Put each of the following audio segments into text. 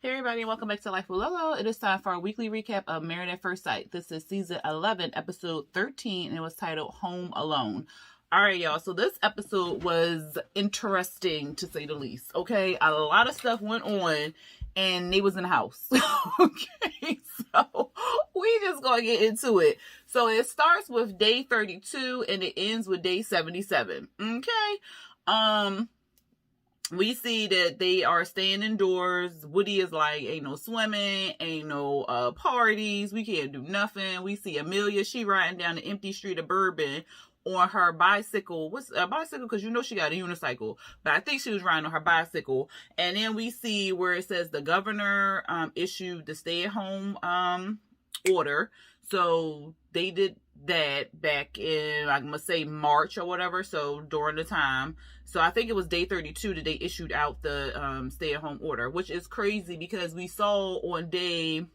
Hey everybody, welcome back to Life with Lolo. It is time for our weekly recap of Married at First Sight. This is season 11, episode 13, and it was titled Home Alone. All right, y'all. So this episode was interesting to say the least. Okay, a lot of stuff went on, and they was in the house. Okay, so we just gonna get into it. So it starts with day 32 and it ends with day 77. Okay, we see that they are staying indoors. Woody is like, ain't no swimming, ain't no parties, we can't do nothing. We see Amelia, she riding down the empty street of Bourbon on her bicycle. What's a bicycle? Because you know she got a unicycle, but I think she was riding on her bicycle. And then we see where it says the governor issued the stay-at-home order. So they did that back in, I'm gonna say, March or whatever, so during the time. So I think it was day 32 that they issued out the stay-at-home order, which is crazy because we saw on day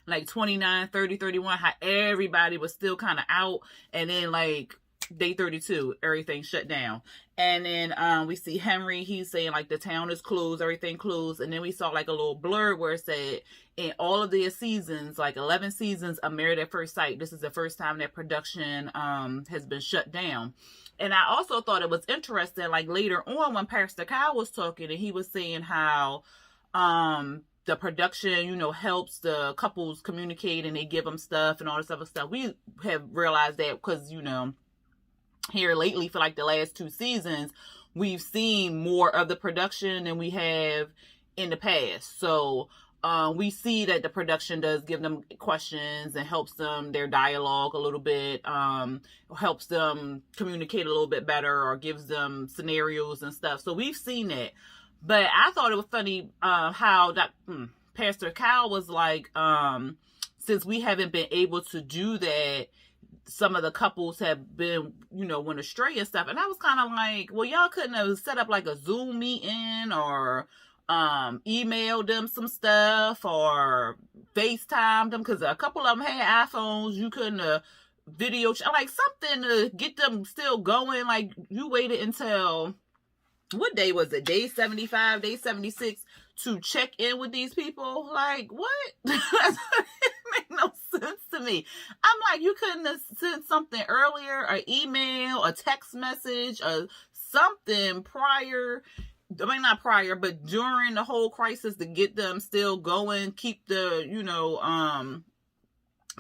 like 29, 30, 31 how everybody was still kind of out, and then like day 32 everything shut down. And then we see Henry, he's saying like the town is closed, everything closed. And then we saw like a little blurb where it said in all of their seasons, like 11 seasons of Married at First Sight, this is the first time that production has been shut down. And I also thought it was interesting, like later on when Pastor Kyle was talking and he was saying how the production, you know, helps the couples communicate and they give them stuff and all this other stuff. We have realized that because, you know, here lately for like the last 2 seasons, we've seen more of the production than we have in the past. So we see that the production does give them questions and helps them their dialogue a little bit, helps them communicate a little bit better or gives them scenarios and stuff. So we've seen that. But I thought it was funny how that Pastor Kyle was like, since we haven't been able to do that, some of the couples have been, you know, went astray and stuff. And I was kind of like, well, y'all couldn't have set up like a Zoom meeting or emailed them some stuff or FaceTimed them, because a couple of them had iPhones. You couldn't have video like something to get them still going. Like you waited until, what day was it? Day 75, day 76 to check in with these people? Like, what? It make no sense to me. I'm like, you couldn't have sent something earlier, an email, a text message, or something prior. I mean, not prior, but during the whole crisis to get them still going, keep the, you know,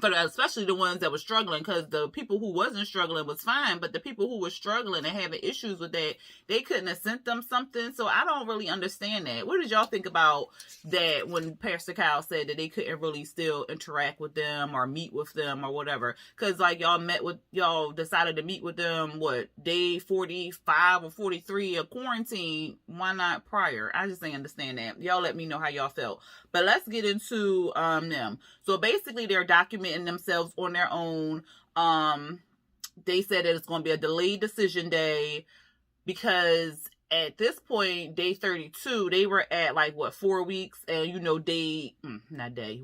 but especially the ones that were struggling, because the people who wasn't struggling was fine, but the people who were struggling and having issues with that, they couldn't have sent them something. So I don't really understand that. What did y'all think about that when Pastor Kyle said that they couldn't really still interact with them or meet with them or whatever? Because like y'all decided to meet with them, what, day 45 or 43 of quarantine? Why not prior? I just didn't understand that. Y'all let me know how y'all felt. But let's get into them. So basically they're documenting themselves on their own. They said that it's going to be a delayed decision day because at this point, day 32, they were at like what, 4 weeks, and you know,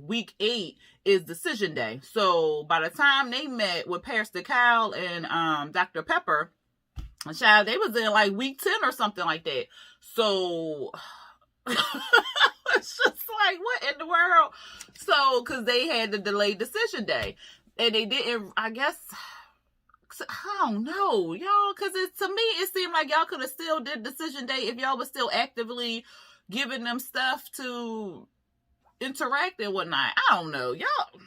week 8 is decision day. So by the time they met with Pastor Kyle and Dr. Pepper, child, they was in like week 10 or something like that. So it's just like, what in the world? So, because they had the delayed decision day, and they didn't, I guess, I don't know, y'all, because to me, it seemed like y'all could have still did decision day if y'all was still actively giving them stuff to interact and whatnot. I don't know, y'all.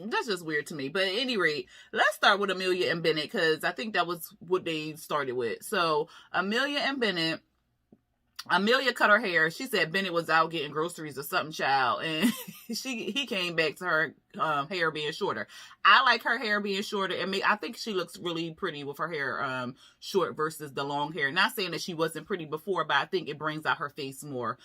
That's just weird to me. But at any rate, let's start with Amelia and Bennett, because I think that was what they started with. So, Amelia and Bennett, Amelia cut her hair. She said Bennett was out getting groceries or something, child, and he came back to her hair being shorter. I like her hair being shorter, and I think she looks really pretty with her hair short versus the long hair. Not saying that she wasn't pretty before, but I think it brings out her face more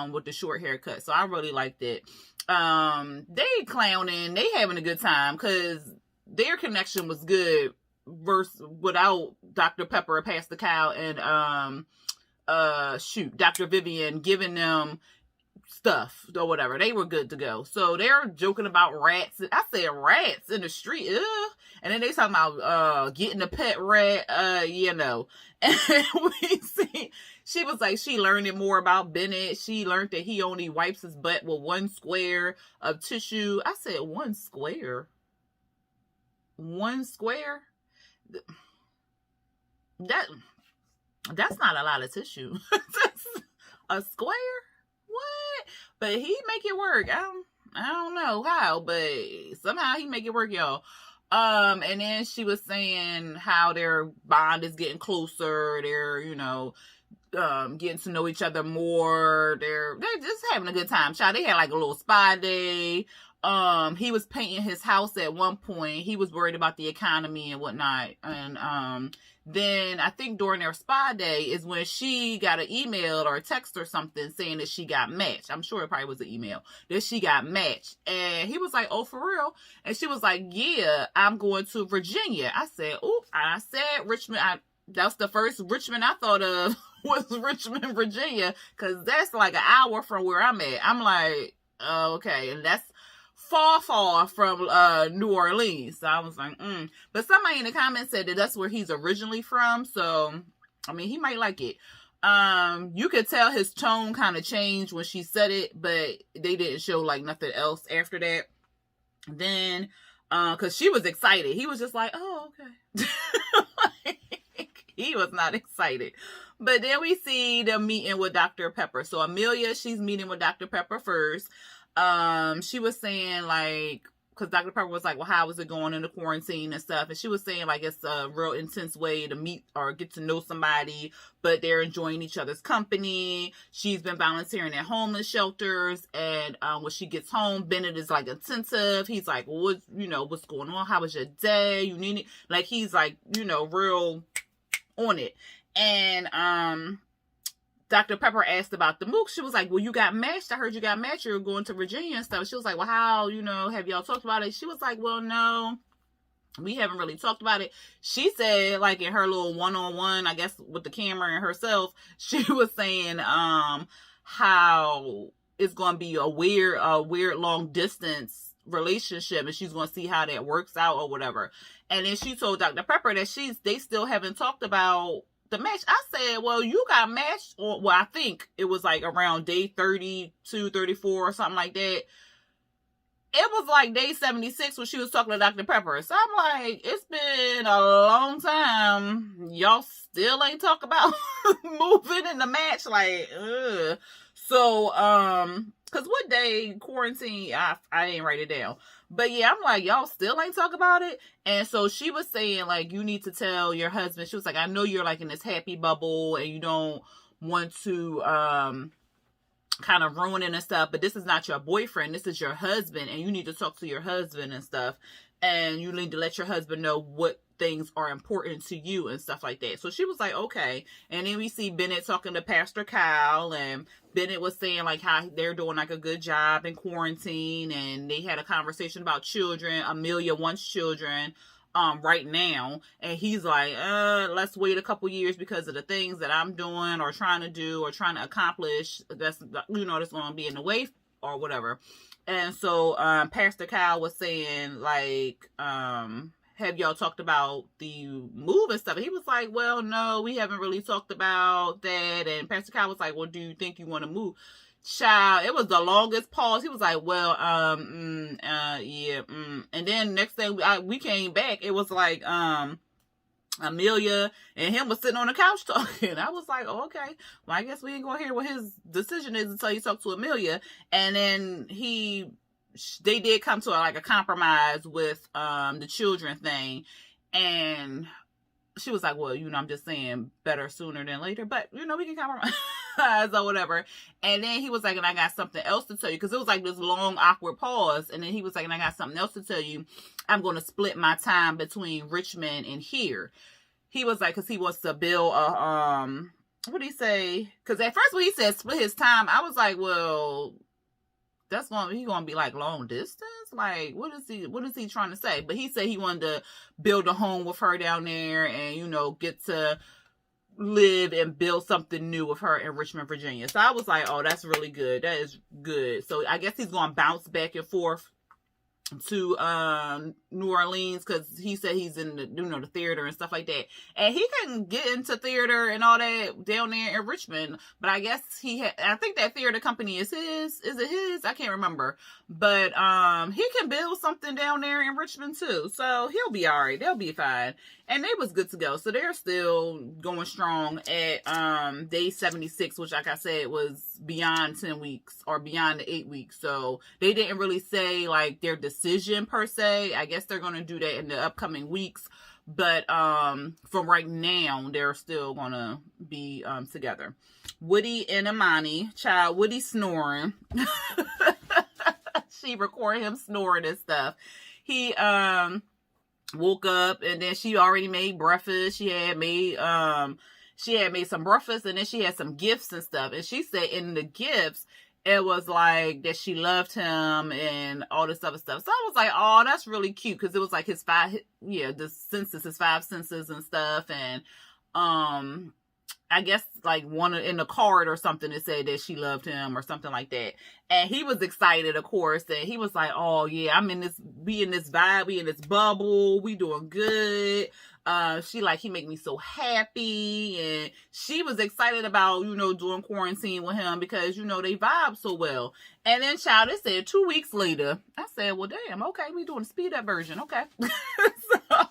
with the short haircut. So I really liked it. They clowning, they having a good time because their connection was good versus without Dr. Pepper and Pastor Kyle and Dr. Vivian giving them stuff or whatever. They were good to go. So they're joking about rats. I said rats in the street. Ugh. And then they talking about getting a pet rat, you know. And we see she was like, she learned more about Bennett. She learned that he only wipes his butt with 1 square of tissue. I said 1 square. 1 square? That's not a lot of tissue. A square? What? But he make it work. I don't know how, but somehow he make it work, y'all. And then she was saying how their bond is getting closer. They're, you know, getting to know each other more. They're just having a good time. Child, they had like a little spa day. He was painting his house at one point. He was worried about the economy and whatnot. And then I think during their spa day is when she got an email or a text or something saying that she got matched. I'm sure it probably was an email that she got matched. And he was like, oh, for real? And she was like, yeah, I'm going to Virginia. I said, oh, I said Richmond. That's the first Richmond I thought of was Richmond, Virginia, because that's like an hour from where I'm at. I'm like, oh, okay. And that's far from New Orleans. So I was like, But somebody in the comments said that that's where he's originally from. So, I mean, he might like it. You could tell his tone kind of changed when she said it, but they didn't show like nothing else after that. Then, because she was excited. He was just like, oh, okay. Like, he was not excited. But then we see them meeting with Dr. Pepper. So Amelia, she's meeting with Dr. Pepper first. She was saying like, because Dr. Pepper was like, well, how is it going in the quarantine and stuff? And she was saying like it's a real intense way to meet or get to know somebody, but they're enjoying each other's company. She's been volunteering at homeless shelters, and when she gets home, Bennett is like attentive. He's like, what's going on? How was your day? You need it? Like, he's like, real on it. And Dr. Pepper asked about the MOOC. She was like, well, you got matched. I heard you got matched. You're going to Virginia and stuff. She was like, well, how, have y'all talked about it? She was like, well, no, we haven't really talked about it. She said, like, in her little one-on-one, I guess, with the camera and herself, she was saying how it's going to be a weird long distance relationship, and she's going to see how that works out or whatever. And then she told Dr. Pepper that they still haven't talked about the match. I said, well, you got matched, I think it was like around day 32, 34 or something like that. It was like day 76 when she was talking to Dr. Pepper. So I'm like, it's been a long time. Y'all still ain't talk about moving in the match. Like, ugh. So, cause what day quarantine, I didn't write it down. But yeah, I'm like, y'all still ain't talk about it. And so she was saying, like, you need to tell your husband. She was like, I know you're like in this happy bubble and you don't want to kind of ruin it and stuff, but this is not your boyfriend. This is your husband, and you need to talk to your husband and stuff. And you need to let your husband know what things are important to you and stuff like that. So she was like, okay. And then we see Bennett talking to Pastor Kyle, and Bennett was saying like how they're doing like a good job in quarantine, and they had a conversation about children. Amelia wants children right now, and he's like, let's wait a couple years because of the things that I'm doing or trying to do or trying to accomplish that's that's going to be in the way or whatever. And so Pastor Kyle was saying like, have y'all talked about the move and stuff? And he was like, well, no, we haven't really talked about that. And Pastor Kyle was like, well, do you think you want to move? Child, it was the longest pause. He was like, well, yeah. And then next thing we came back, it was like, Amelia and him was sitting on the couch talking. I was like, oh, okay. Well, I guess we ain't gonna hear what his decision is until you talk to Amelia. And then they did come to a compromise with the children thing, and she was like, well, I'm just saying better sooner than later, but we can compromise or whatever. And then he was like, and I got something else to tell you, because it was like this long awkward pause. And then he was like, and I got something else to tell you. I'm going to split my time between Richmond and here. He was like, because he wants to build a what did he say? Because at first when he said split his time, I was like, well, he's gonna be like long distance. Like, what is he trying to say? But he said he wanted to build a home with her down there, and get to live and build something new with her in Richmond, Virginia. So I was like, oh, that's really good. That is good. So I guess he's going to bounce back and forth to New Orleans, because he said he's in the theater and stuff like that, and he can get into theater and all that down there in Richmond. But I guess I think that theater company is his. Is it his? I can't remember. But he can build something down there in Richmond too, so he'll be all right. They'll be fine. And they was good to go, so they're still going strong at day 76, which, like I said, was beyond 10 weeks or beyond the 8 weeks. So they didn't really say like their decision per se. I guess they're going to do that in the upcoming weeks, but from right now they're still going to be together. Woody and Amani, child, Woody snoring. She recorded him snoring and stuff. He woke up, and then she already made breakfast. She had made some breakfast, and then she had some gifts and stuff. And she said in the gifts, it was like that she loved him and all this other stuff. So I was like, oh, that's really cute, because it was like his five senses and stuff. And I guess like one in the card or something, it said that she loved him or something like that. And he was excited, of course, and he was like, oh yeah, we in this vibe, we in this bubble, we doing good. She like, he make me so happy. And she was excited about, doing quarantine with him because, they vibe so well. And then, child, it said 2 weeks later, I said, well, damn, okay, we doing the speed up version. Okay.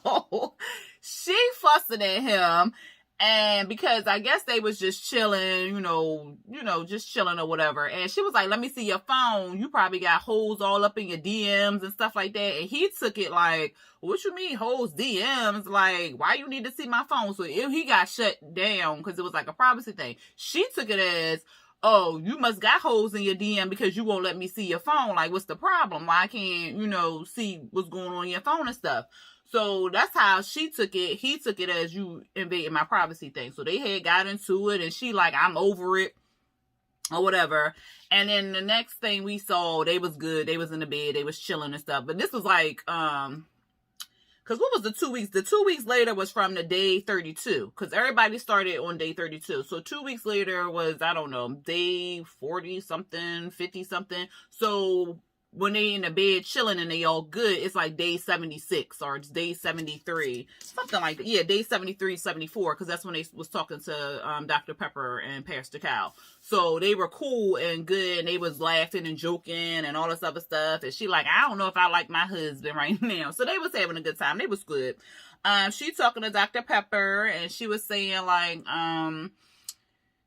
So she fussing at him. And because I guess they was just chilling, just chilling or whatever. And she was like, let me see your phone. You probably got holes all up in your DMs and stuff like that. And he took it like, what you mean holes, DMs? Like, why you need to see my phone? So he got shut down because it was like a privacy thing. She took it as, oh, you must got holes in your DM because you won't let me see your phone. Like, what's the problem? Why I can't, see what's going on in your phone and stuff? So that's how she took it. He took it as you invading my privacy thing. So they had got into it, and she like, I'm over it or whatever. And then the next thing we saw, they was good. They was in the bed. They was chilling and stuff. But this was like, because what was the 2 weeks? The 2 weeks later was from the day 32, because everybody started on day 32. So 2 weeks later was, I don't know, day 40 something, 50 something. So when they in the bed chilling and they all good, it's like day 76 or it's day 73, something like that. Yeah, day 73, 74, because that's when they was talking to Dr. Pepper and Pastor Cal. So they were cool and good, and they was laughing and joking and all this other stuff. And she like, I don't know if I like my husband right now. So they was having a good time. They was good. She talking to Dr. Pepper, and she was saying like,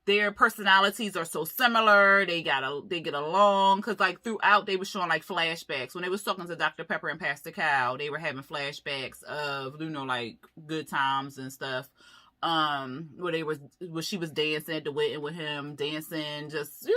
their personalities are so similar. They get along, because like throughout they were showing like flashbacks when they was talking to Dr. Pepper and Pastor Cal. They were having flashbacks of like good times and stuff. Where she was dancing at the wedding with him, dancing, just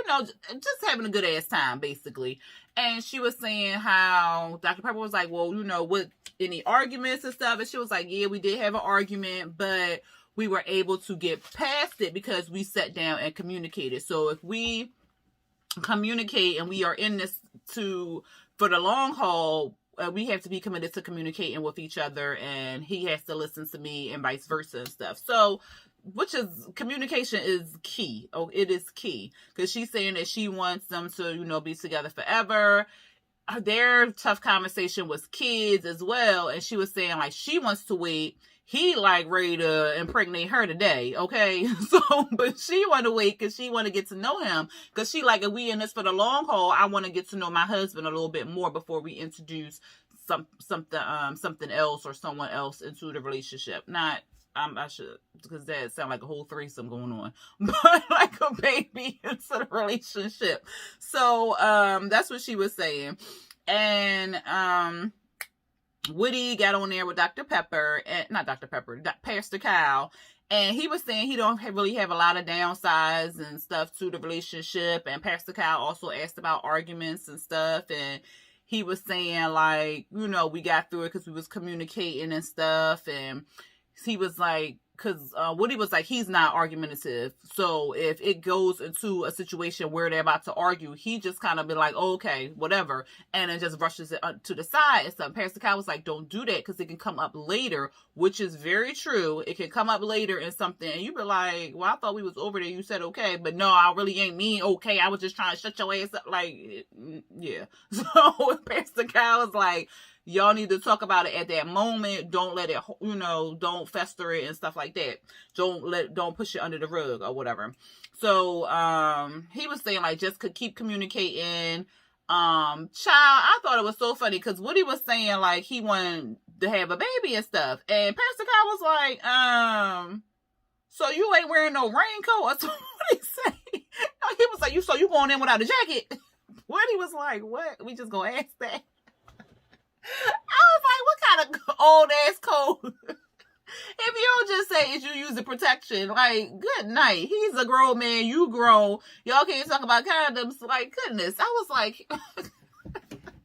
having a good ass time basically. And she was saying how Dr. Pepper was like, well, what, any arguments and stuff? And she was like, yeah, we did have an argument, but we were able to get past it because we sat down and communicated. So if we communicate and we are in this for the long haul, we have to be committed to communicating with each other, and he has to listen to me and vice versa and stuff. So, communication is key. Oh, it is key, because she's saying that she wants them to, be together forever. Their tough conversation was kids as well. And she was saying like, she wants to wait. He like ready to impregnate her today, okay? So, but she want to wait because she want to get to know him. Because she like, if we in this for the long haul, I want to get to know my husband a little bit more before we introduce something else or someone else into the relationship. Not, I should, because that sound like a whole threesome going on, but like a baby into the relationship. So, that's what she was saying. And, Woody got on there with Dr. Pepper, and not Dr. Pepper, Pastor Cal, and he was saying he don't really have a lot of downsides and stuff to the relationship. And Pastor Cal also asked about arguments and stuff, and he was saying like, we got through it because we was communicating and stuff. And he was like, because Woody was like, he's not argumentative. So if it goes into a situation where they're about to argue, he just kind of be like, oh, okay, whatever. And then just rushes it to the side and stuff. Pastor Cal was like, don't do that because it can come up later, which is very true. It can come up later in something. And you be like, well, I thought we was over there. You said okay. But no, I really ain't mean okay. I was just trying to shut your ass up. Like, yeah. So Pastor Cal was like, y'all need to talk about it at that moment. Don't let it, don't fester it and stuff like that. Don't push it under the rug or whatever. So, he was saying like, just could keep communicating. Child, I thought it was so funny because Woody was saying like, he wanted to have a baby and stuff. And Pastor Kyle was like, so you ain't wearing no raincoat or something. What he say? He was like, so you going in without a jacket? Woody was like, what? We just gonna ask that? I was like, what kind of old ass code? If you don't just say is you using protection, like, good night. He's a grown man, you grown. Y'all can't talk about condoms. Like, goodness. I was like,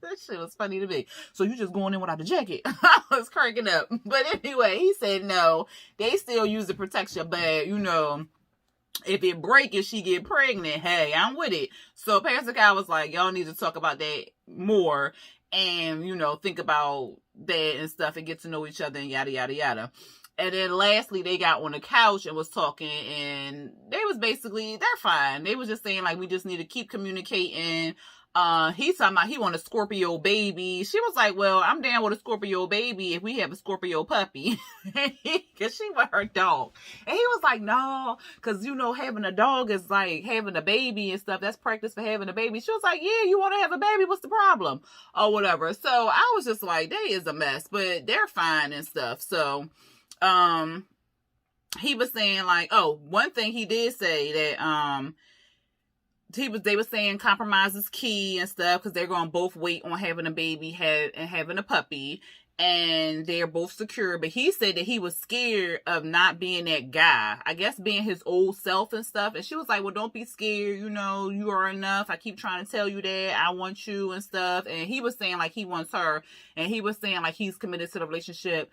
that shit was funny to me. So you just going in without a jacket? I was cracking up. But anyway, he said no. They still use the protection, but if it break and she get pregnant, hey, I'm with it. So Pastor Kyle was like, y'all need to talk about that more. And, think about that and stuff and get to know each other and yada, yada, yada. And then lastly, they got on the couch and was talking and they was basically, they're fine. They was just saying like, we just need to keep communicating. He's talking about he want a Scorpio baby. She was like, well, I'm down with a Scorpio baby if we have a Scorpio puppy. Because she was her dog. And he was like, no, because, having a dog is like having a baby and stuff. That's practice for having a baby. She was like, yeah, you want to have a baby? What's the problem? Or whatever. So I was just like, they is a mess, but they're fine and stuff. So, he was saying like, oh, one thing he did say that, they were saying compromise is key and stuff because they're going to both wait on having a baby and having a puppy and they're both secure. But he said that he was scared of not being that guy, I guess being his old self and stuff. And she was like, well, don't be scared. You are enough. I keep trying to tell you that I want you and stuff. And he was saying like he wants her and he was saying like he's committed to the relationship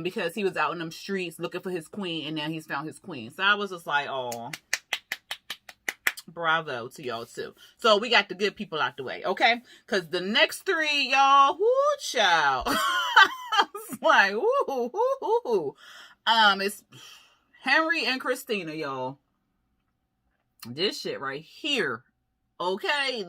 because he was out in them streets looking for his queen and now he's found his queen. So I was just like, oh, bravo to y'all too. So we got the good people out the way, okay? Because the next three, y'all, whoo, child. I was like, whoo. It's Henry and Christina, y'all. This shit right here, okay?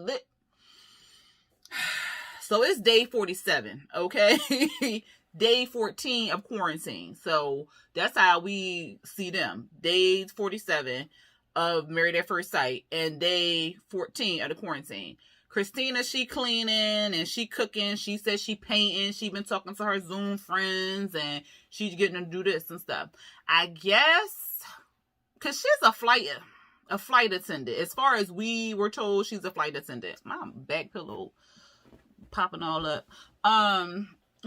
So it's day 47, okay? Day 14 of quarantine. So that's how we see them. Day 47 of Married at First Sight and day 14 of the quarantine. Christina, she cleaning and she cooking. She says she painting. She been talking to her Zoom friends and she's getting to do this and stuff. I guess because she's a flight attendant. As far as we were told, she's a flight attendant. My back pillow popping all up.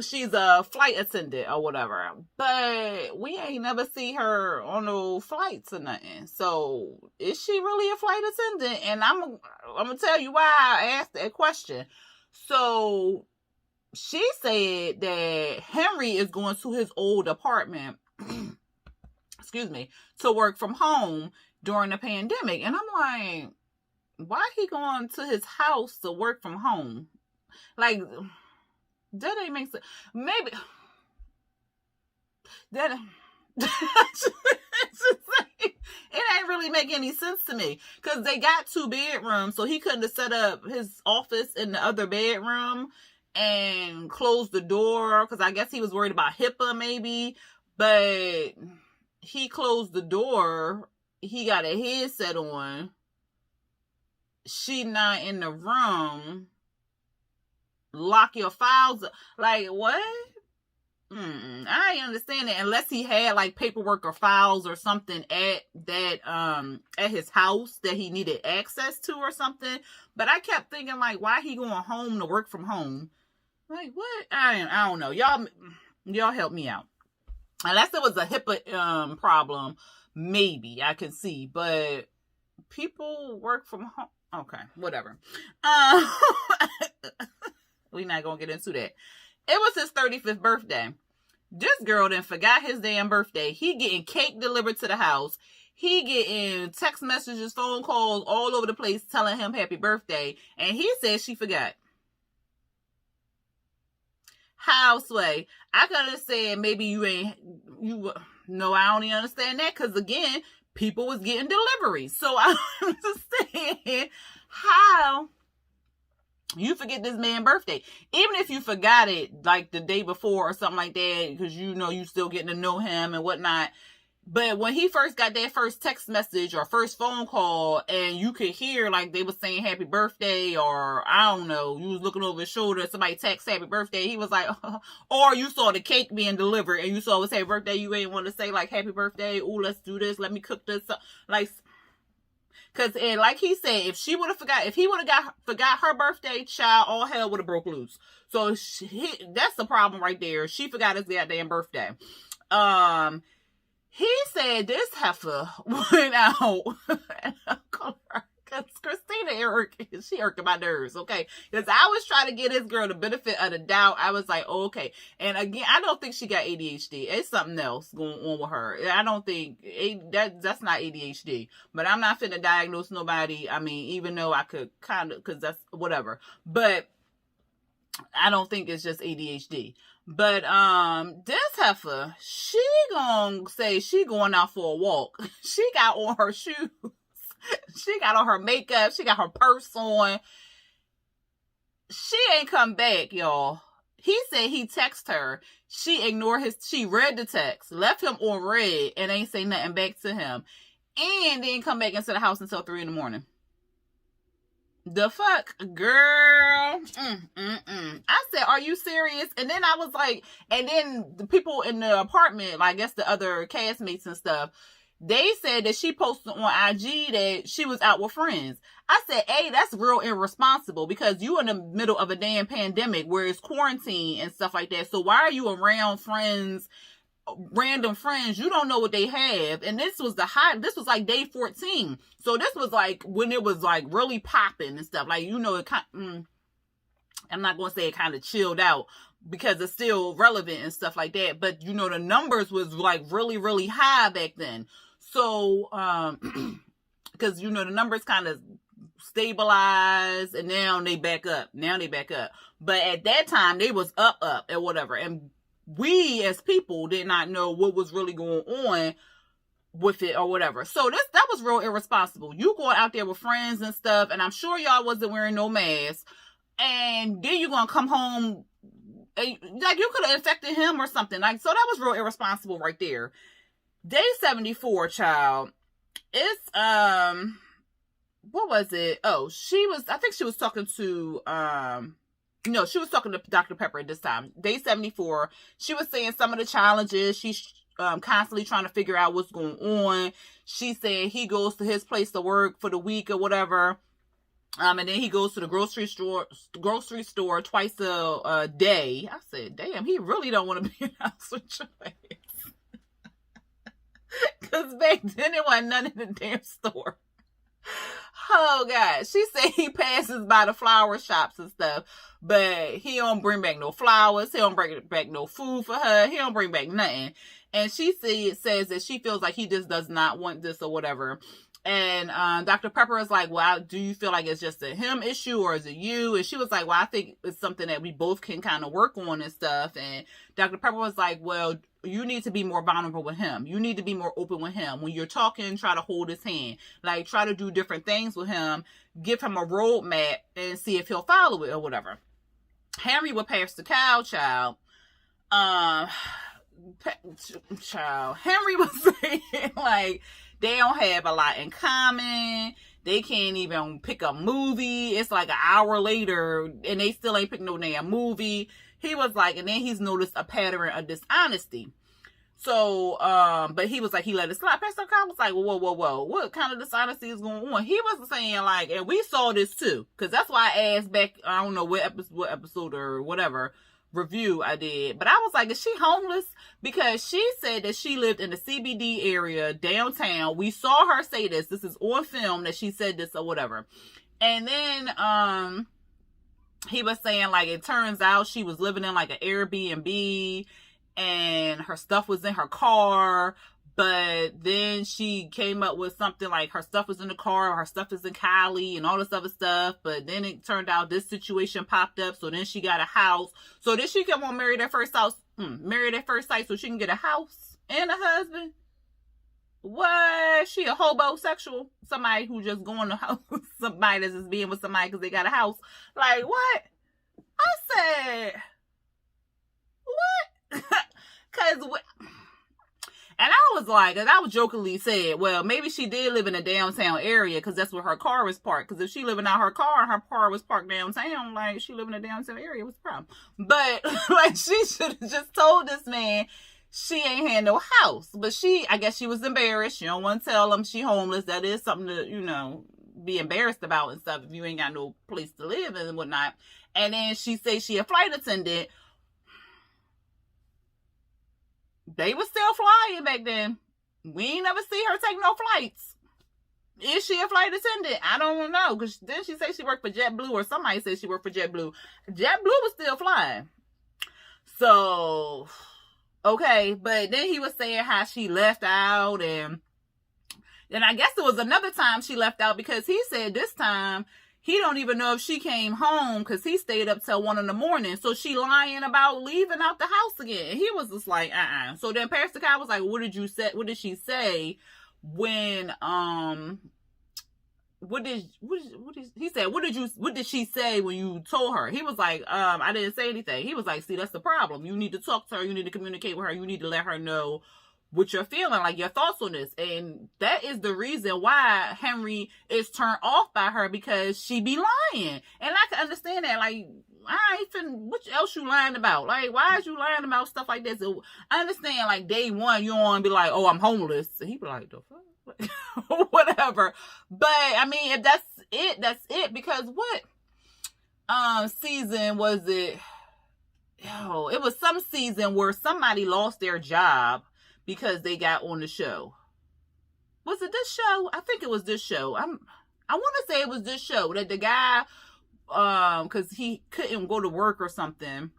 She's a flight attendant or whatever, but we ain't never see her on no flights or nothing. So is she really a flight attendant? And I'm gonna tell you why I asked that question. So she said that Henry is going to his old apartment, excuse me, to work from home during the pandemic. And I'm like, why he going to his house to work from home? Like, that ain't make sense. Maybe that it ain't really make any sense to me because they got 2 bedrooms, so he couldn't have set up his office in the other bedroom and closed the door because I guess he was worried about HIPAA maybe. But he closed the door. He got a headset on. She not in the room. Lock your files. Like, what? I ain't understand it unless he had like paperwork or files or something at that at his house that he needed access to or something. But I kept thinking like, why he going home to work from home? Like, what? I don't know. Y'all help me out. Unless it was a HIPAA problem, maybe I can see. But people work from home. Okay, whatever. We're not gonna get into that. It was his 35th birthday. This girl then forgot his damn birthday. He getting cake delivered to the house. He getting text messages, phone calls all over the place telling him happy birthday. And he said she forgot. How, Sway? I could have said maybe no, I don't even understand that. Because again, people was getting deliveries. So I don't understand how you forget this man's birthday. Even if you forgot it like the day before or something like that, because you still getting to know him and whatnot. But when he first got that first text message or first phone call, and you could hear like they was saying happy birthday, or I don't know, you was looking over his shoulder, somebody text happy birthday, he was like, or you saw the cake being delivered and you saw it was happy birthday, you ain't want to say like happy birthday, ooh, let's do this, let me cook this up. Like, cause and like he said, if he would have forgot her birthday, child, all hell would have broke loose. So that's the problem right there. She forgot his goddamn birthday. He said this heifer went out, because Christina she irking my nerves, okay? Because I was trying to get this girl the benefit of the doubt. I was like, oh, okay. And again, I don't think she got ADHD. It's something else going on with her. I don't think that's not ADHD. But I'm not finna diagnose nobody. I mean, even though I could kind of, because that's whatever. But I don't think it's just ADHD. But this heifer, she gonna say she going out for a walk. She got on her shoes. She got on her makeup. She got her purse on. She ain't come back, y'all. He said he texted her. She ignored she read the text, left him on red, and ain't say nothing back to him. And didn't come back into the house until 3 a.m. The fuck, girl? I said, are you serious? And then I was like, and then the people in the apartment, like, I guess the other castmates and stuff, they said that she posted on IG that she was out with friends. I said, hey, that's real irresponsible, because you in the middle of a damn pandemic where it's quarantine and stuff like that. So why are you around random friends? You don't know what they have. And this was this was like day 14. So this was like when it was like really popping and stuff. Like, it I'm not going to say it kind of chilled out, because it's still relevant and stuff like that. But, the numbers was like really, really high back then. So, because, the numbers kind of stabilized, and now they back up. But at that time, they was up and whatever. And we as people did not know what was really going on with it or whatever. So that was real irresponsible. You going out there with friends and stuff, and I'm sure y'all wasn't wearing no mask, and then you gonna come home, like you could have infected him or something. Like, so that was real irresponsible right there. Day 74, child. It's what was it? Oh, I think she was talking to no, she was talking to Dr. Pepper at this time. Day 74. She was saying some of the challenges. She's constantly trying to figure out what's going on. She said he goes to his place to work for the week or whatever. And then he goes to the grocery store twice a day. I said, damn, he really don't want to be in the house with your ass. Because back then there wasn't none in the damn store. Oh, God. She said he passes by the flower shops and stuff, but he don't bring back no flowers. He don't bring back no food for her. He don't bring back nothing. And she says that she feels like he just does not want this or whatever. And Dr. Pepper is like, well, do you feel like it's just a him issue, or is it you? And she was like, well, I think it's something that we both can kind of work on and stuff. And Dr. Pepper was like, well, you need to be more vulnerable with him. You need to be more open with him. When you're talking, try to hold his hand. Like, try to do different things with him. Give him a roadmap and see if he'll follow it or whatever. Henry would pass the cow, child. Henry was saying, like, they don't have a lot in common. They can't even pick a movie. It's like an hour later and they still ain't picked no damn movie. He was like, and then he's noticed a pattern of dishonesty. So, but he was like, he let it slide. Pastor Kyle was like, whoa. What kind of dishonesty is going on? He was saying like, and we saw this too. Cause that's why I asked back, I don't know what episode or whatever review I did. But I was like, is she homeless? Because she said that she lived in the CBD area downtown. We saw her say this. This is on film that she said this or whatever. And then, he was saying like, it turns out she was living in like an Airbnb and her stuff was in her car. But then she came up with something like her stuff was in the car, or her stuff is in Cali, and all this other stuff. But then it turned out this situation popped up. So then she got a house. So then she come on Married at First House, Married at First Sight, so she can get a house and a husband. What? She a homosexual? Somebody who just going to house somebody that's just being with somebody because they got a house? Like what? I said, what? Because and I was like, and I was jokingly said, well, maybe she did live in a downtown area because that's where her car was parked. Because if she living out her car and her car was parked downtown, like she live in a downtown area, what's the problem? But like she should have just told this man she ain't had no house. But I guess she was embarrassed. She don't want to tell him she homeless. That is something to, be embarrassed about and stuff if you ain't got no place to live and whatnot. And then she say she a flight attendant. They was still flying back then. We ain't never see her take no flights. Is she a flight attendant? I don't know. Because then she say she worked for JetBlue, or somebody said she worked for JetBlue. JetBlue was still flying. So, okay. But then he was saying how she left out. And I guess it was another time she left out because he said this time he don't even know if she came home because he stayed up till 1 a.m. So she lying about leaving out the house again. And he was just like, So then Pastor Kyle was like, what did she say when, he said, what did she say when you told her? He was like, I didn't say anything. He was like, see, that's the problem. You need to talk to her. You need to communicate with her. You need to let her know what you're feeling, like your thoughts on this. And that is the reason why Henry is turned off by her, because she be lying. And I can understand that. Like, what else you lying about? Like, why is you lying about stuff like this? So, I understand, like, day one, you don't want to be like, oh, I'm homeless. And he be like, the fuck? Whatever. But, I mean, if that's it, that's it. Because what season was it? It was some season where somebody lost their job because they got on the show. Was it this show? I think it was this show. I want to say it was this show that the guy, because he couldn't go to work or something.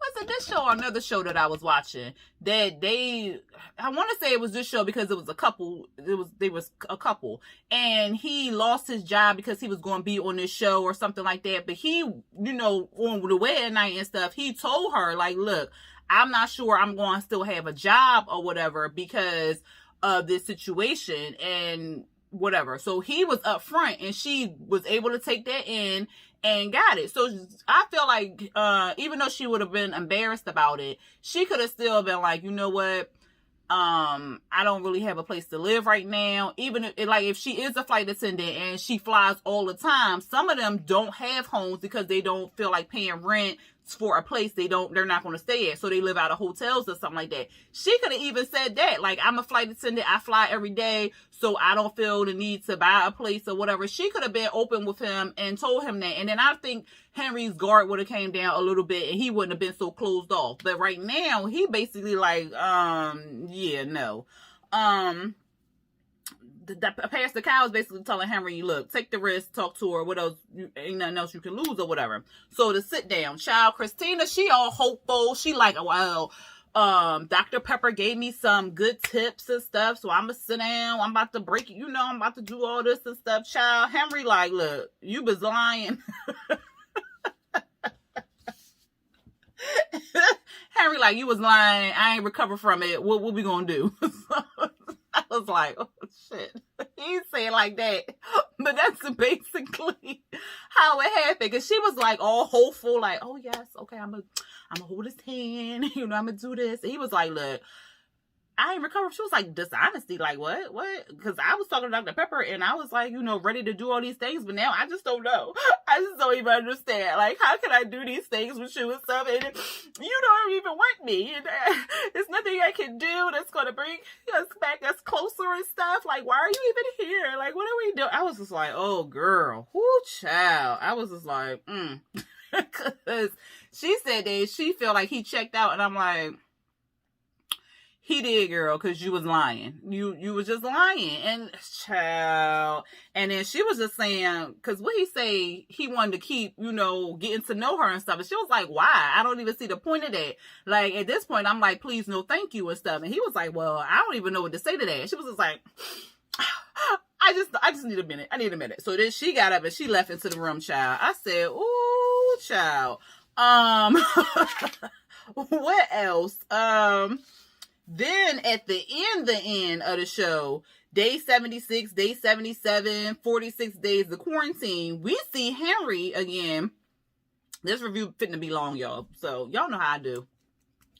Was it this show or another show that I was watching? I want to say it was this show because it was a couple. They was a couple, and he lost his job because he was going to be on this show or something like that. But he, on the wedding night and stuff, he told her like, look, I'm not sure I'm going to still have a job or whatever because of this situation and whatever. So he was upfront, and she was able to take that in and got it. So I feel like even though she would have been embarrassed about it, she could have still been like, you know what? I don't really have a place to live right now. Even if she is a flight attendant and she flies all the time, some of them don't have homes because they don't feel like paying rent for a place they're not going to stay at. So they live out of hotels or something like that. She could have even said that, like, I'm a flight attendant. I fly every day. So I don't feel the need to buy a place or whatever. She could have been open with him and told him that. And then I think Henry's guard would have came down a little bit and he wouldn't have been so closed off. But right now he basically like, yeah, no. The Pastor Kyle is basically telling Henry, look, take the risk, talk to her, what else, ain't nothing else you can lose or whatever. So to sit down, child, Christina, she all hopeful. She like, well, Dr. Pepper gave me some good tips and stuff, so I'm gonna sit down, I'm about to break it, I'm about to do all this and stuff, child. Henry like, look, you was lying. Henry like, you was lying, I ain't recovered from it, what we gonna do? I was like, oh shit, he ain't saying like that, but that's basically how it happened. Because she was like all hopeful, like, oh yes, okay, I'm gonna hold his hand, I'm gonna do this. And he was like, look, I ain't recovered. She was like, dishonesty, like what? Because I was talking to Dr. Pepper and I was like, ready to do all these things, but now I just don't know. I just don't even understand. Like, how can I do these things with you and stuff? And you don't even want me. And there's nothing I can do that's going to bring us back us closer and stuff. Like, why are you even here? Like, what are we doing? I was just like, oh, girl. Whoo, child. I was just like, Because she said that she felt like he checked out. And I'm like, He did, girl, because you was lying. You was just lying. And child. And then she was just saying, because what he say, he wanted to keep, getting to know her and stuff. And she was like, why? I don't even see the point of that. Like, at this point, I'm like, please, no, thank you and stuff. And he was like, well, I don't even know what to say to that. And she was just like, I just need a minute. I need a minute. So then she got up and she left into the room, child. I said, ooh, child. What else? Then at the end of the show, day 76, day 77, 46 days of quarantine, we see Henry again. This review fitting to be long, y'all. So y'all know how I do.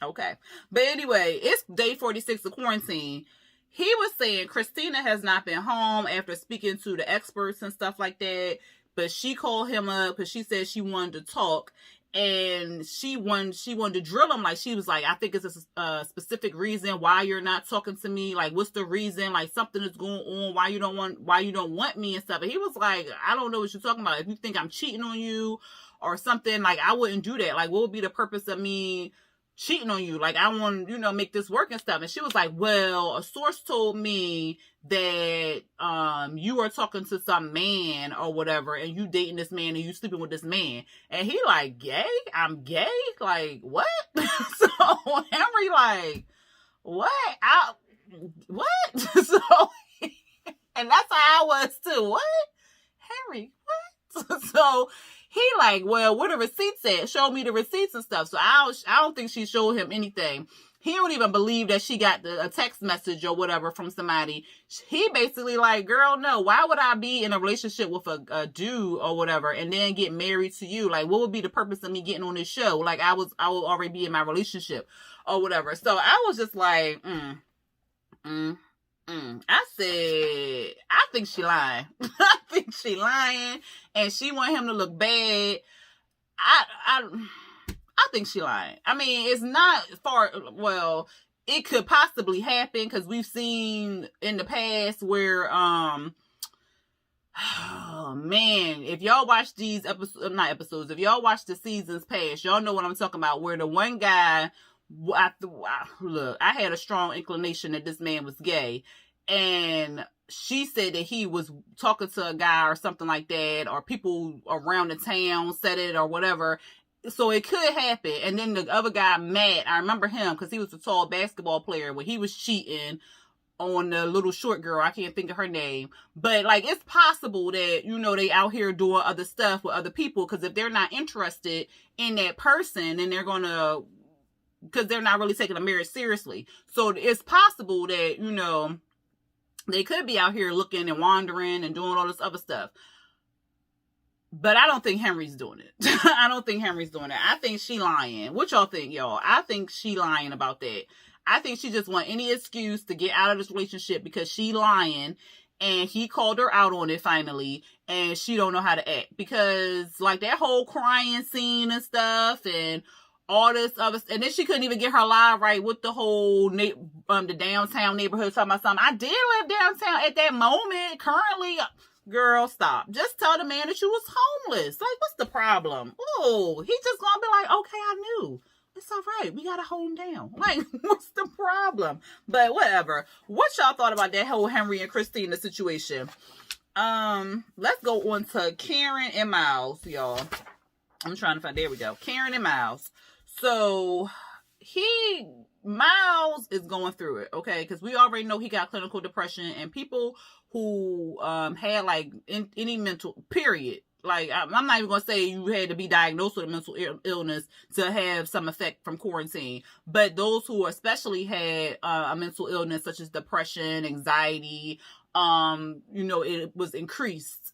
Okay. But anyway, it's day 46 of quarantine. He was saying Christina has not been home after speaking to the experts and stuff like that. But she called him up because she said she wanted to talk. And she wanted to drill him. Like, she was like, I think it's a specific reason why you're not talking to me. Like, what's the reason? Like, something is going on. Why you don't want me and stuff. And he was like, I don't know what you're talking about. If you think I'm cheating on you or something, like, I wouldn't do that. Like, what would be the purpose of me cheating on you? Like, I want, make this work and stuff. And she was like, well, a source told me that you are talking to some man or whatever, and you dating this man and you sleeping with this man. And he like, gay? I'm gay? Like, what? So Henry like, what? What? So, and that's how I was too. What? Henry, what? So he like, well, where the receipts at? Show me the receipts and stuff. So I don't think she showed him anything. He don't even believe that she got a text message or whatever from somebody. He basically like, girl, no, why would I be in a relationship with a dude or whatever and then get married to you? Like, what would be the purpose of me getting on this show? Like, I will already be in my relationship or whatever. So I was just like, I said, I think she lying. I think she lying, and she want him to look bad. I think she lying. I mean, it's not far. Well, it could possibly happen because we've seen in the past where, oh man, if y'all watch these episodes, if y'all watch the seasons past, y'all know what I'm talking about. Where the one guy, look, I had a strong inclination that this man was gay, and she said that he was talking to a guy or something like that, or people around the town said it or whatever. So it could happen. And then the other guy, Matt, I remember him because he was a tall basketball player when he was cheating on the little short girl. I can't think of her name. But like, it's possible that, they out here doing other stuff with other people, because if they're not interested in that person, then they're going to, because they're not really taking the marriage seriously. So it's possible that, they could be out here looking and wandering and doing all this other stuff. But I don't think Henry's doing it. I don't think Henry's doing it. I think she lying. What y'all think, y'all? I think she lying about that. I think she just want any excuse to get out of this relationship because she lying, and he called her out on it finally, and she don't know how to act. Because like that whole crying scene and stuff and all this other, and then she couldn't even get her lie right with the whole the downtown neighborhood talking about something. I did live downtown at that moment. Currently, girl, stop. Just tell the man that you was homeless. Like, what's the problem? Oh, he just gonna be like, okay, I knew. It's all right. We gotta hold him down. Like, what's the problem? But whatever. What y'all thought about that whole Henry and Christina situation? Let's go on to Karen and Miles, y'all. I'm trying to find, there we go. Karen and Miles. So Miles is going through it, okay? Because we already know he got clinical depression, and people who had like any mental, period. Like, I'm not even going to say you had to be diagnosed with a mental illness to have some effect from quarantine. But those who especially had a mental illness such as depression, anxiety, it was increased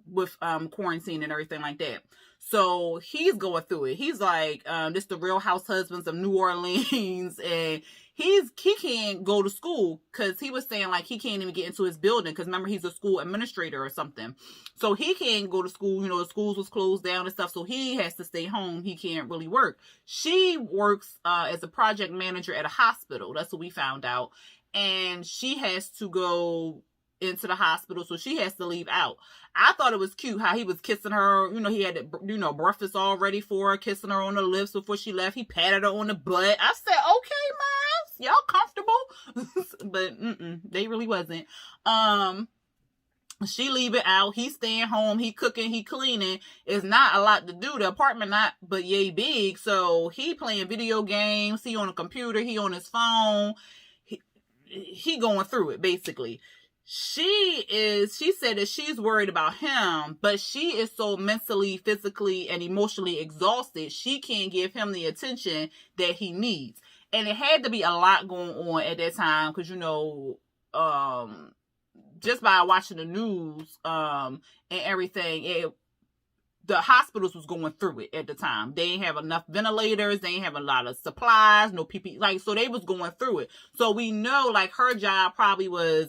with quarantine and everything like that. So he's going through it. He's like, this the Real House Husbands of New Orleans, and he can't go to school because he was saying like he can't even get into his building because remember he's a school administrator or something. So he can't go to school. The schools was closed down and stuff. So he has to stay home. He can't really work. She works as a project manager at a hospital. That's what we found out. And she has to go into the hospital, so she has to leave out. I thought it was cute how he was kissing her. He had, breakfast all ready for her, kissing her on the lips before she left. He patted her on the butt. I said, okay, Miles. Y'all comfortable? But they really wasn't. She leave it out. He staying home. He cooking. He cleaning. It's not a lot to do. The apartment not but yay big. So he playing video games. He on a computer. He on his phone. He going through it basically. She said that she's worried about him, but she is so mentally, physically, and emotionally exhausted. She can't give him the attention that he needs. And it had to be a lot going on at that time because, just by watching the news and everything, the hospitals was going through it at the time. They didn't have enough ventilators. They didn't have a lot of supplies, no PPE. So they was going through it. So we know, her job probably was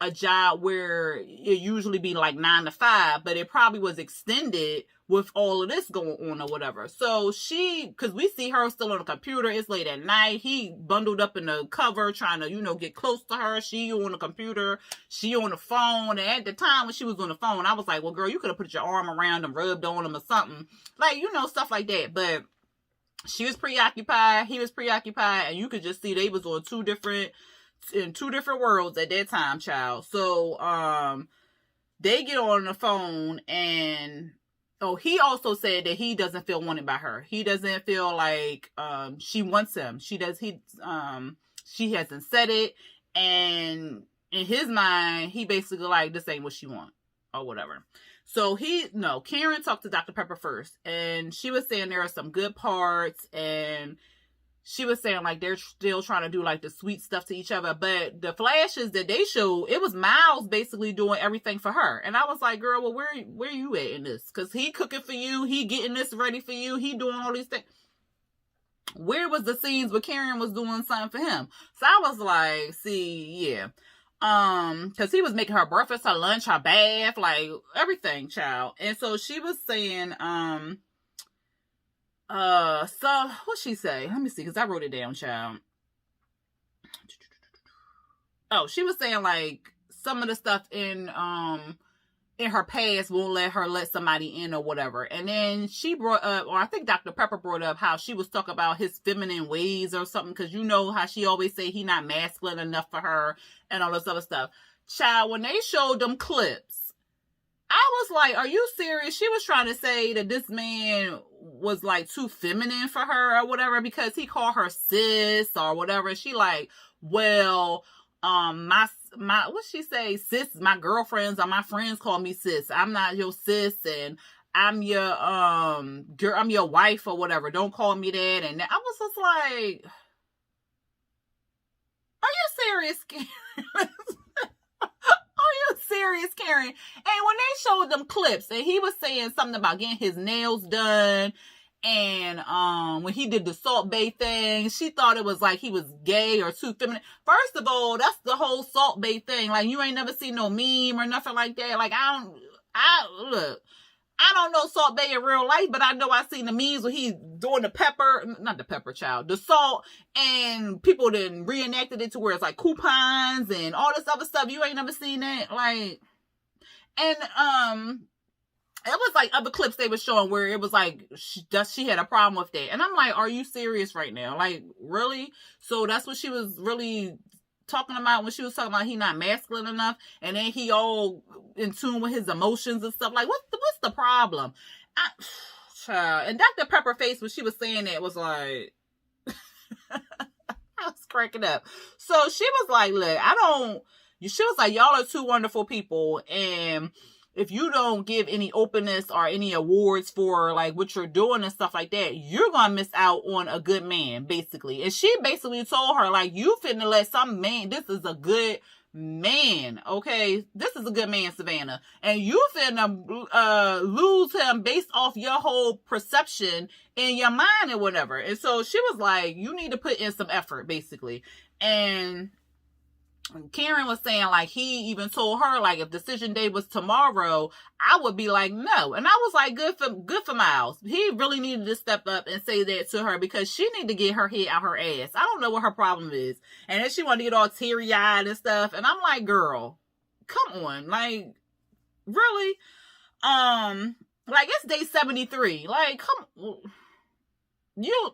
a job where it usually be 9 to 5, but it probably was extended with all of this going on or whatever. So because we see her still on the computer, it's late at night. He bundled up in the cover trying to, get close to her. She on the computer, she on the phone. And at the time when she was on the phone, I was like, well, girl, you could have put your arm around him, rubbed on him or something. Stuff like that. But she was preoccupied. He was preoccupied. And you could just see they was on two different worlds at that time, child. So, they get on the phone and, he also said that he doesn't feel wanted by her. He doesn't feel like, she wants him. She hasn't said it. And in his mind, he basically this ain't what she want or whatever. So Karen talked to Dr. Pepper first and she was saying there are some good parts and she was saying they're still trying to do the sweet stuff to each other. But the flashes that they showed, it was Miles basically doing everything for her. And I was like, girl, well, where you at in this? Because he cooking for you. He getting this ready for you. He doing all these things. Where was the scenes where Karen was doing something for him? So I was like, see, yeah. Because he was making her breakfast, her lunch, her bath, everything, child. And so she was saying, so what'd she say? Let me see, because I wrote it down, child. Oh, she was saying some of the stuff in her past won't let her let somebody in or whatever. And then she brought up, or I think Dr. Pepper brought up how she was talking about his feminine ways or something, because how she always say he not masculine enough for her and all this other stuff. Child, when they showed them clips, I was like, are you serious? She was trying to say that this man was too feminine for her or whatever because he called her sis or whatever. She well, what'd she say? Sis, my girlfriends or my friends call me sis. I'm not your sis and I'm your, girl, I'm your wife or whatever. Don't call me that. And I was just like, are you serious, Karen? Are you serious, Karen? And when they showed them clips and he was saying something about getting his nails done and when he did the Salt Bay thing, she thought it was he was gay or too feminine. First of all, that's the whole Salt Bay thing. You ain't never seen no meme or nothing like that. I don't know Salt Bay in real life, but I know I seen the memes when he's doing the salt, and people then reenacted it to where it's coupons and all this other stuff. You ain't never seen that, and it was other clips they were showing where it was she had a problem with that, and I'm like, are you serious right now? Really? So that's what she was really talking about when she was talking about he not masculine enough, and then he all in tune with his emotions and stuff. What's the problem? And Dr. Pepper face when she was saying that was I was cracking up. So she was like, look, she was like, y'all are two wonderful people, and if you don't give any openness or any awards for what you're doing and stuff like that, you're gonna miss out on a good man, basically. And she basically told her, you finna let some man, this is a good man, okay? This is a good man, Savannah. And you finna lose him based off your whole perception in your mind and whatever. And so she was like, you need to put in some effort, basically. And Karen was saying he even told her if decision day was tomorrow, I would be no. And I was like, good for Miles. He really needed to step up and say that to her because she needed to get her head out her ass. I don't know what her problem is. And then she wanted to get all teary eyed and stuff. And I'm like, girl, come on, really? It's day 73. Come, you.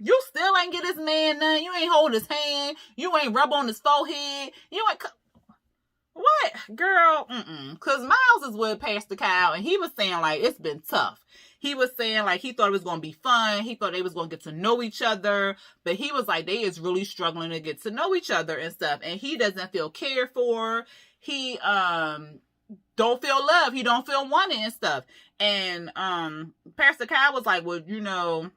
You still ain't get this man none. You ain't hold his hand. You ain't rub on his forehead. You ain't... What? Girl, Because Miles is with Pastor Kyle, and he was saying, like, it's been tough. He was saying, like, he thought it was going to be fun. He thought they was going to get to know each other. But he was like, they is really struggling to get to know each other and stuff. And he doesn't feel cared for. He don't feel love. He don't feel wanted and stuff. And Pastor Kyle was like, well, you know...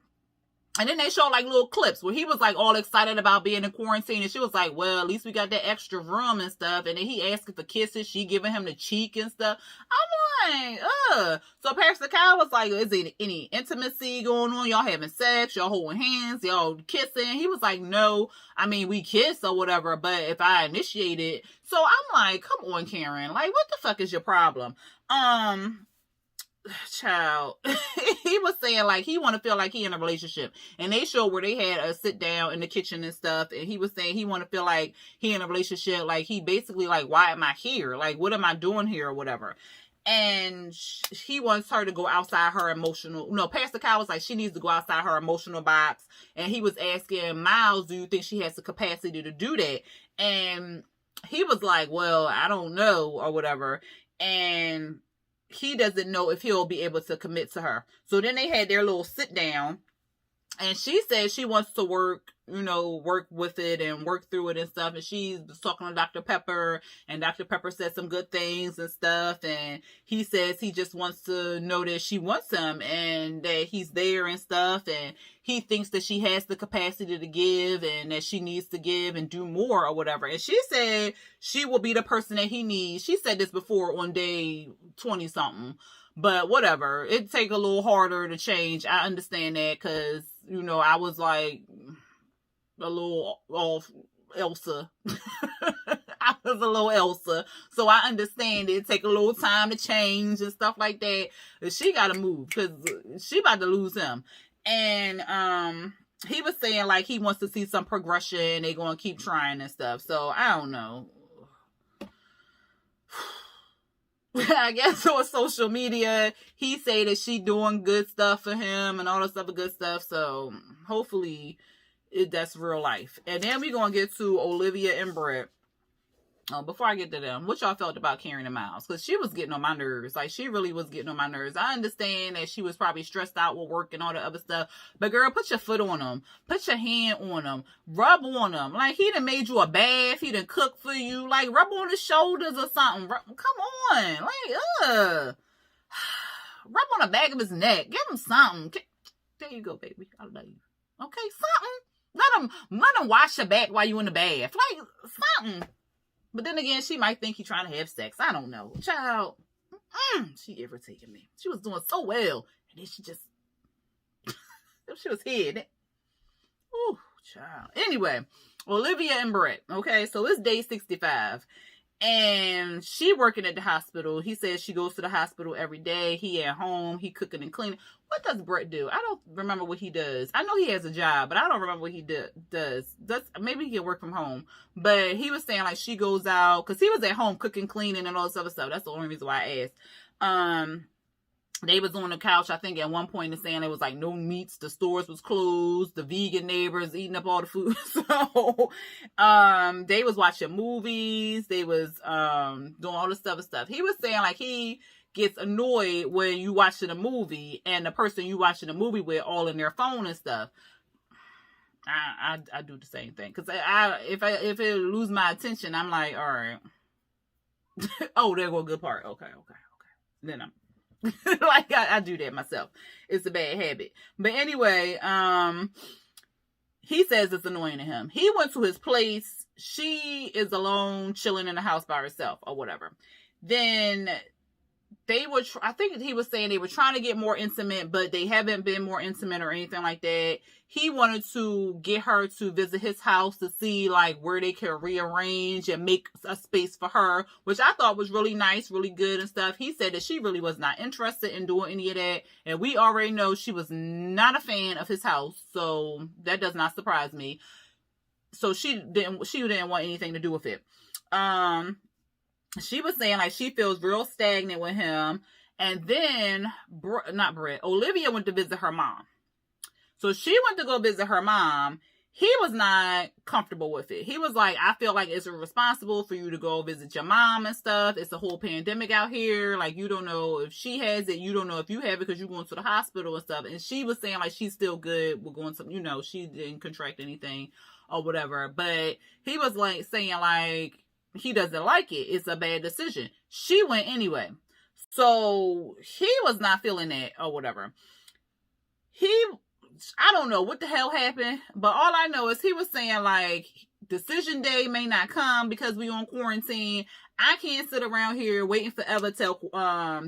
And then they showed like little clips where he was like all excited about being in quarantine. And she was like, well, at least we got that extra room and stuff. And then he asking for kisses. She giving him the cheek and stuff. I'm like, ugh. So Pastor Kyle was like, is there any intimacy going on? Y'all having sex? Y'all holding hands? Y'all kissing? He was like, no. I mean, we kiss or whatever. But if I initiate it. So I'm like, come on, Karen. Like, what the fuck is your problem? Child, he was saying like he want to feel like he in a relationship, and they showed where they had a sit down in the kitchen and stuff, and he was saying he want to feel like he in a relationship, like he basically like, why am I here, like what am I doing here or whatever. And he wants her to go outside her emotional, no, Pastor Kyle was like she needs to go outside her emotional box, and he was asking Miles, do you think she has the capacity to do that? And he was like, well, I don't know or whatever. And he doesn't know if he'll be able to commit to her. So then they had their little sit down, and she said she wants to work with it and work through it and stuff. And she was talking to Dr. Pepper, and Dr. Pepper said some good things and stuff. And he says he just wants to know that she wants him and that he's there and stuff. And he thinks that she has the capacity to give and that she needs to give and do more or whatever. And she said she will be the person that he needs. She said this before on day 20 something. But whatever, it take a little harder to change. I understand that because, I was like a little off Elsa. I was a little Elsa. So I understand it take a little time to change and stuff like that. But she got to move because she about to lose him. And he was saying like he wants to see some progression. They going to keep trying and stuff. So I don't know. I guess on social media, he say that she doing good stuff for him and all this other good stuff. So hopefully that's real life. And then we're going to get to Olivia and Brett. Before I get to them, what y'all felt about Karen and Miles? Because she was getting on my nerves. Like, she really was getting on my nerves. I understand that she was probably stressed out with work and all the other stuff. But, girl, put your foot on them. Put your hand on them. Rub on them. Like, he done made you a bath. He done cooked for you. Like, rub on his shoulders or something. Come on. Like, rub on the back of his neck. Give him something. There you go, baby. I love you. Okay, something. Let him wash your back while you in the bath. Like, something. But then again, she might think he's trying to have sex. I don't know. Child, she irritated me. She was doing so well. And then she just, she was here. Ooh, child. Anyway, Olivia and Brett. Okay, so it's day 65. And she working at the hospital. He says she goes to the hospital every day. He at home. He cooking and cleaning. What does Brett do? I don't remember what he does. I know he has a job, but I don't remember what he does. Maybe he can work from home. But he was saying like she goes out because he was at home cooking, cleaning, and all this other stuff. That's the only reason why I asked. They was on the couch, I think, at one point and saying there was like no meats. The stores was closed. The vegan neighbors eating up all the food. So, they was watching movies. They was, doing all this other stuff. He was saying like he gets annoyed when you watching a movie and the person you watching a movie with all in their phone and stuff. I do the same thing. Cause if it lose my attention, I'm like, all right. Oh, there go a good part. Okay. Then I'm, like I do that myself. It's a bad habit. But anyway, he says it's annoying to him. He went to his place. She is alone, chilling in the house by herself or whatever. Then they were, I think he was saying they were trying to get more intimate, but they haven't been more intimate or anything like that. He wanted to get her to visit his house to see like where they could rearrange and make a space for her, which I thought was really nice, really good and stuff. He said that she really was not interested in doing any of that. And we already know she was not a fan of his house. So that does not surprise me. So she didn't want anything to do with it. She was saying like she feels real stagnant with him. And then, not Brett, Olivia went to visit her mom. So she went to go visit her mom. He was not comfortable with it. He was like, I feel like it's irresponsible for you to go visit your mom and stuff. It's a whole pandemic out here. Like, you don't know if she has it. You don't know if you have it because you're going to the hospital and stuff. And she was saying, like, she's still good. We're going to, you know, she didn't contract anything or whatever. But he was, like, saying, like, he doesn't like it. It's a bad decision. She went anyway. So he was not feeling that or whatever. I don't know what the hell happened, but all I know is he was saying, like, decision day may not come because we on quarantine. I can't sit around here waiting forever till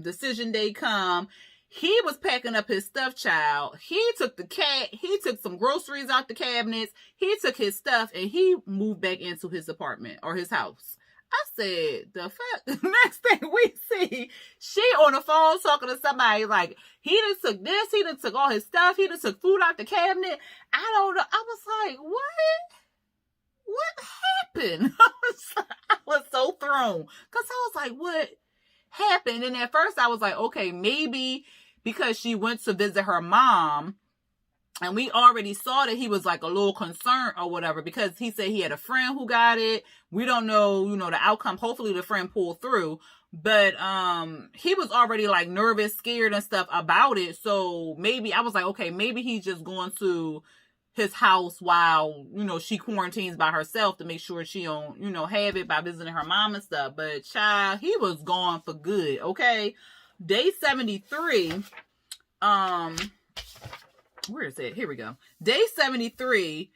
decision day come. He was packing up his stuff, child. He took the cat. He took some groceries out the cabinets. He took his stuff and he moved back into his apartment or his house. I said, the fuck? The next thing we see, she on the phone talking to somebody like, he done took this, he done took all his stuff, he done took food out the cabinet. I don't know. I was like, what happened? I was so thrown. Because I was like, what happened? And at first I was like, okay, maybe because she went to visit her mom, and we already saw that he was like a little concerned or whatever, because he said he had a friend who got it. We don't know, you know, the outcome. Hopefully the friend pulled through. But he was already like nervous, scared and stuff about it. So maybe I was like, okay, maybe he's just going to his house while, you know, she quarantines by herself to make sure she don't, you know, have it by visiting her mom and stuff. But child, he was gone for good. Okay. Day 73. Where is it? Here we go. Day 73.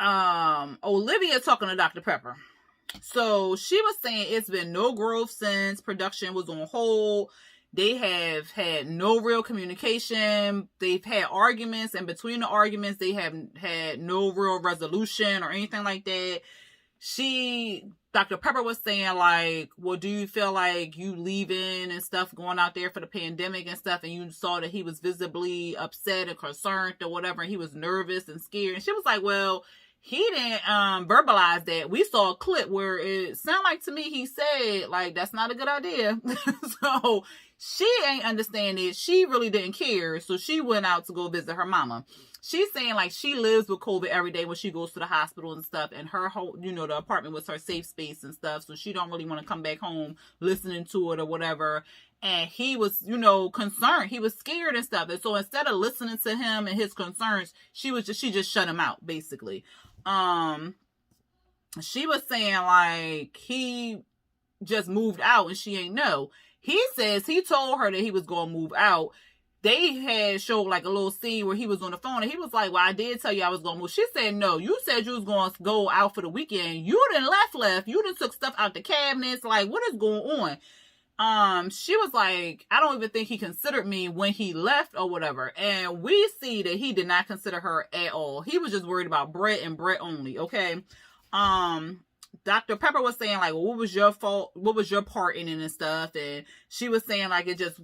Olivia talking to Dr. Pepper. So she was saying it's been no growth since production was on hold. They have had no real communication. They've had arguments, and between the arguments, they have had no real resolution or anything like that. Dr. Pepper was saying, like, well, do you feel like you leaving and stuff, going out there for the pandemic and stuff, and you saw that he was visibly upset and concerned or whatever, and he was nervous and scared? And she was like, well, he didn't verbalize that. We saw a clip where it sounded like to me he said, like, that's not a good idea. So she ain't understand it. She really didn't care. So she went out to go visit her mama. She's saying, like, she lives with COVID every day when she goes to the hospital and stuff, and her whole, you know, the apartment was her safe space and stuff, so she don't really want to come back home listening to it or whatever. And he was, you know, concerned. He was scared and stuff. And so instead of listening to him and his concerns, she just shut him out, basically. She was saying, like, he just moved out and she ain't know. He says he told her that he was going to move out. They had showed like a little scene where he was on the phone and he was like, well, I did tell you I was going to move. She said, no, you said you was going to go out for the weekend. You done left. You done took stuff out the cabinets. Like, what is going on? She was like, I don't even think he considered me when he left or whatever. And we see that he did not consider her at all. He was just worried about Brett and Brett only. Okay. Dr. Pepper was saying, like, well, what was your fault? What was your part in it and stuff? And she was saying, like, it just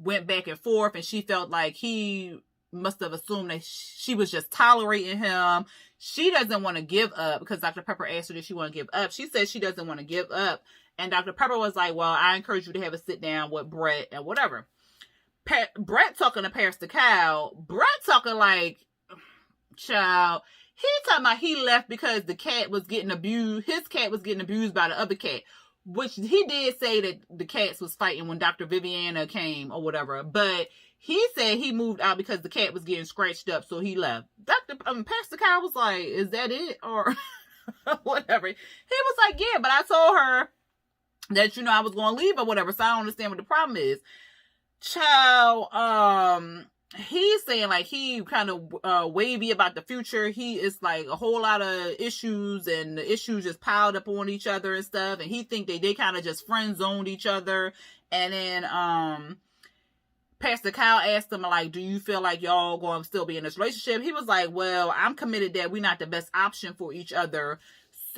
went back and forth, and she felt like he must have assumed that she was just tolerating him. She doesn't want to give up, because Dr. Pepper asked her if she want to give up. She said she doesn't want to give up. And Dr. Pepper was like, well, I encourage you to have a sit down with Brett and whatever. Brett talking to Pastor Cal. Brett talking like, child, he talking about he left because the cat was getting abused. His cat was getting abused by the other cat. Which he did say that the cats was fighting when Dr. Viviana came or whatever. But he said he moved out because the cat was getting scratched up, so he left. Pastor Kyle was like, is that it? Or whatever. He was like, yeah, but I told her that, you know, I was going to leave or whatever, so I don't understand what the problem is. Child, he's saying like he kind of wavy about the future. He is like a whole lot of issues, and the issues just piled up on each other and stuff, and he think they kind of just friend zoned each other. And then Pastor Kyle asked him, like, do you feel like y'all going to still be in this relationship? He was like, well, I'm committed that we're not the best option for each other.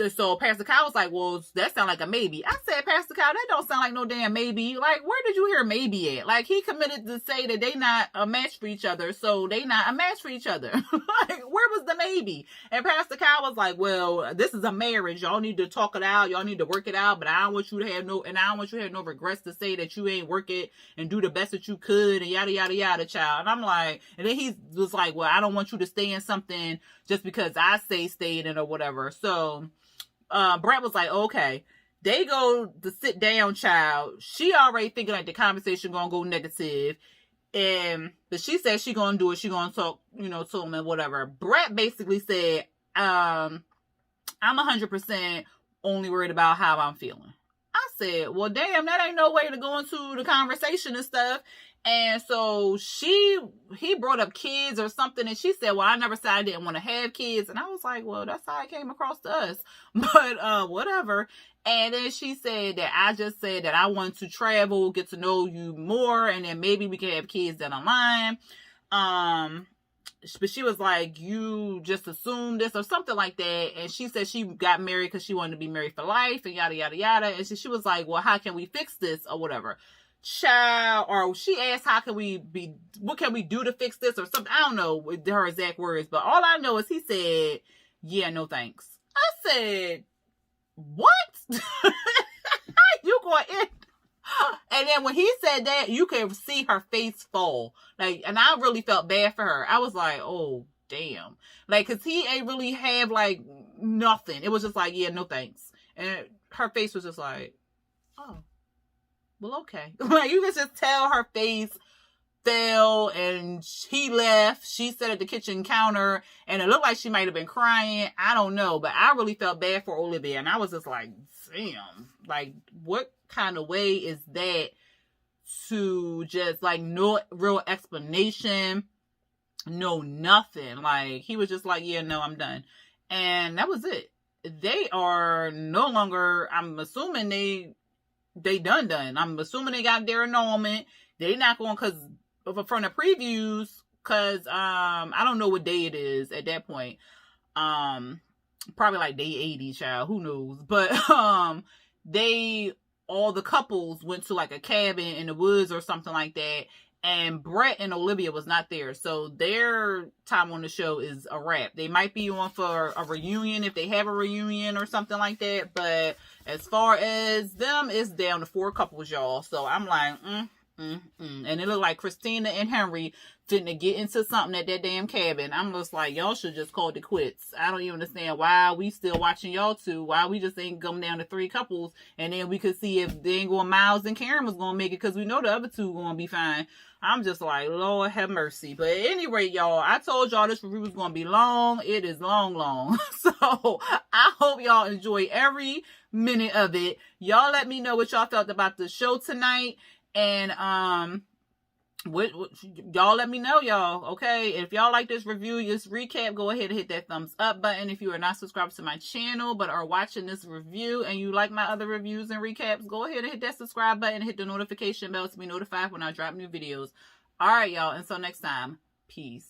So Pastor Kyle was like, well, that sounds like a maybe. I said, Pastor Kyle, that don't sound like no damn maybe. Like, where did you hear maybe at? Like, he committed to say that they not a match for each other, so they not a match for each other. Like, where was the maybe? And Pastor Kyle was like, well, this is a marriage. Y'all need to talk it out. Y'all need to work it out, but I don't want you to have no regrets to say that you ain't work it and do the best that you could and yada, yada, yada, child. And I'm like, and then he was like, well, I don't want you to stay in something just because I say stay in it or whatever. So, Brett was like, okay. They go to sit down, child. She already thinking like the conversation gonna go negative. But she said she gonna do it. She gonna talk, to him and whatever. Brett basically said, I'm 100% only worried about how I'm feeling. I said, well, damn, that ain't no way to go into the conversation and stuff. And so he brought up kids or something, and she said, well, I never said I didn't want to have kids. And I was like, well, that's how it came across to us. But whatever. And then she said that I just said that I want to travel, get to know you more, and then maybe we can have kids down the line. But she was like, you just assumed this or something like that. And she said she got married because she wanted to be married for life and yada, yada, yada. And she was like, well, how can we fix this or whatever? Child, or she asked, what can we do to fix this or something? I don't know with her exact words, but all I know is he said, yeah, no thanks. I said, what? You going in? And then when he said that, you could see her face fall. Like, and I really felt bad for her. I was like, oh, damn. Like, cause he ain't really have like nothing. It was just like, yeah, no thanks. And her face was just like, oh. Well, okay. Like, you can just tell her face fell and he left. She sat at the kitchen counter and it looked like she might have been crying. I don't know, but I really felt bad for Olivia. And I was just like, damn, like, what kind of way is that to just like no real explanation, no nothing. Like, he was just like, yeah, no, I'm done. And that was it. They are no longer, I'm assuming they done. I'm assuming they got their annulment. They not going, cause from the previews, cause I don't know what day it is at that point. Probably like day 80, child. Who knows? But all the couples went to like a cabin in the woods or something like that. And Brett and Olivia was not there. So their time on the show is a wrap. They might be on for a reunion if they have a reunion or something like that. But as far as them, it's down to 4 couples, y'all. So I'm like, And it looked like Christina and Henry finna get into something at that damn cabin. I'm just like, y'all should just call it quits. I don't even understand why we still watching y'all two. Why we just ain't come down to 3 couples. And then we could see if they ain't going Miles and Karen was going to make it. Because we know the other 2 going to be fine. I'm just like, Lord have mercy. But at any rate, y'all, I told y'all this review was going to be long. It is long. So I hope y'all enjoy every minute of it. Y'all let me know what y'all felt about the show tonight. And what y'all let me know, y'all. Okay, if y'all like this review, this recap, go ahead and hit that thumbs up button. If you are not subscribed to my channel but are watching this review and you like my other reviews and recaps, go ahead and hit that subscribe button and hit the notification bell to be notified when I drop new videos. All right, y'all, until next time, peace.